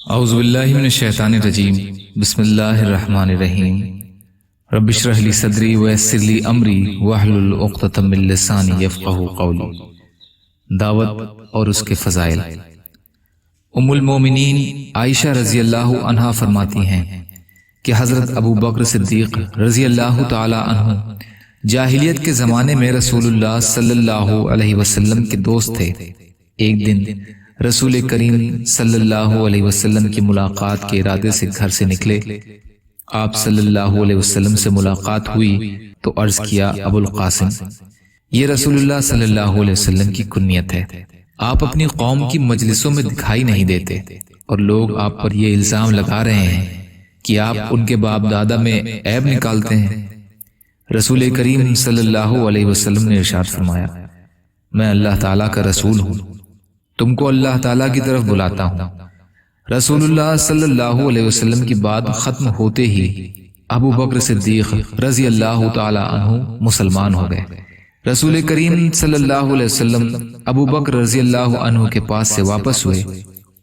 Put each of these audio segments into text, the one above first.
اعوذ باللہ من الشیطان الرجیم بسم اللہ الرحمن الرحیم رب اشرح لی صدری ویسر لی امری واحلل عقدۃ من لسانی یفقہوا قولی۔ دعوت اور اس کے فضائل۔ ام المومنین عائشہ رضی اللہ عنہا فرماتی ہیں کہ حضرت ابو بکر صدیق رضی اللہ تعالی عنہ جاہلیت کے زمانے میں رسول اللہ صلی اللہ علیہ وسلم کے دوست تھے۔ ایک دن رسول کریم صلی اللہ علیہ وسلم کی ملاقات کے ارادے سے گھر سے نکلے۔ آپ صلی اللہ علیہ وسلم سے ملاقات ہوئی تو عرض کیا، ابو القاسم، یہ رسول اللہ صلی اللہ علیہ وسلم کی کنیت ہے۔ آپ اپنی قوم کی مجلسوں میں دکھائی نہیں دیتے اور لوگ آپ پر یہ الزام لگا رہے ہیں کہ آپ ان کے باپ دادا میں عیب نکالتے ہیں۔ رسول کریم صلی اللہ علیہ وسلم نے ارشاد فرمایا، میں اللہ تعالیٰ کا رسول ہوں، تم کو اللہ تعالیٰ کی طرف بلاتا ہوں۔ رسول اللہ صلی اللہ علیہ وسلم کی بات ختم ہوتے ہی ابو بکر صدیق رضی اللہ تعالی عنہ مسلمان ہو گئے۔ رسول کریم صلی اللہ علیہ وسلم ابو بکر رضی اللہ عنہ کے پاس سے واپس ہوئے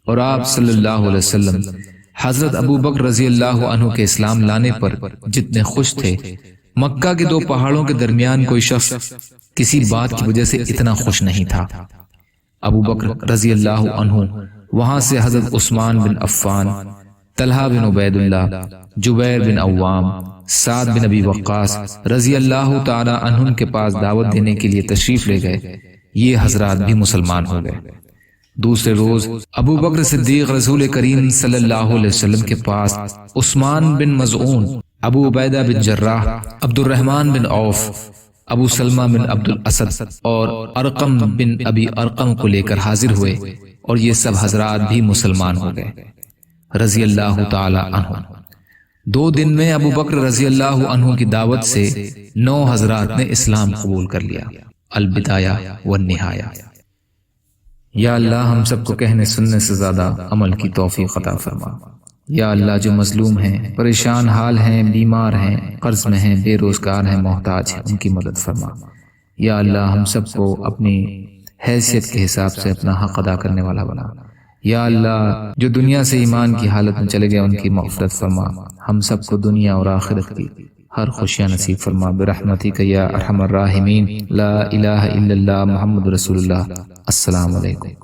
اور آپ صلی اللہ علیہ وسلم حضرت ابو بکر رضی اللہ عنہ کے اسلام لانے پر جتنے خوش تھے، مکہ کے دو پہاڑوں کے درمیان کوئی شخص کسی بات کی وجہ سے اتنا خوش نہیں تھا۔ ابو بکر رضی اللہ عنہ وہاں سے حضرت عثمان بن عفان، طلحہ بن عبید اللہ، جبیر بن عوام، سعد بن ابی وقاص رضی اللہ تعالی عنہم کے پاس دعوت دینے کے لیے تشریف لے گئے۔ یہ حضرات بھی مسلمان ہو گئے۔ دوسرے روز ابو بکر صدیق رسول کریم صلی اللہ علیہ وسلم کے پاس عثمان بن مظعون، ابو عبیدہ بن جراح، عبد الرحمن بن عوف، ابو سلمہ بن عبد الاسد اور ارقم بن ابی ارقم کو لے کر حاضر ہوئے اور یہ سب حضرات بھی مسلمان ہو گئے رضی اللہ تعالی عنہ۔ 2 دن میں ابو بکر رضی اللہ عنہ کی دعوت سے 9 حضرات نے اسلام قبول کر لیا۔ البدایہ والنہایہ۔ یا اللہ ہم سب کو کہنے سننے سے زیادہ عمل کی توفیق عطا فرما۔ یا اللہ جو مظلوم ہیں، پریشان حال ہیں، بیمار ہیں، قرض میں ہیں، بے روزگار ہیں، محتاج ہیں، ان کی مدد فرما۔ یا اللہ ہم سب کو اپنی حیثیت کے حساب سے اپنا حق ادا کرنے والا بنا۔ یا اللہ جو دنیا سے ایمان کی حالت میں چلے گئے ان کی مغفرت فرما۔ ہم سب کو دنیا اور آخرت کی ہر خوشیاں نصیب فرما برحمتک یا ارحم الراحمین۔ لا الہ الا اللہ محمد رسول اللہ۔ السلام علیکم۔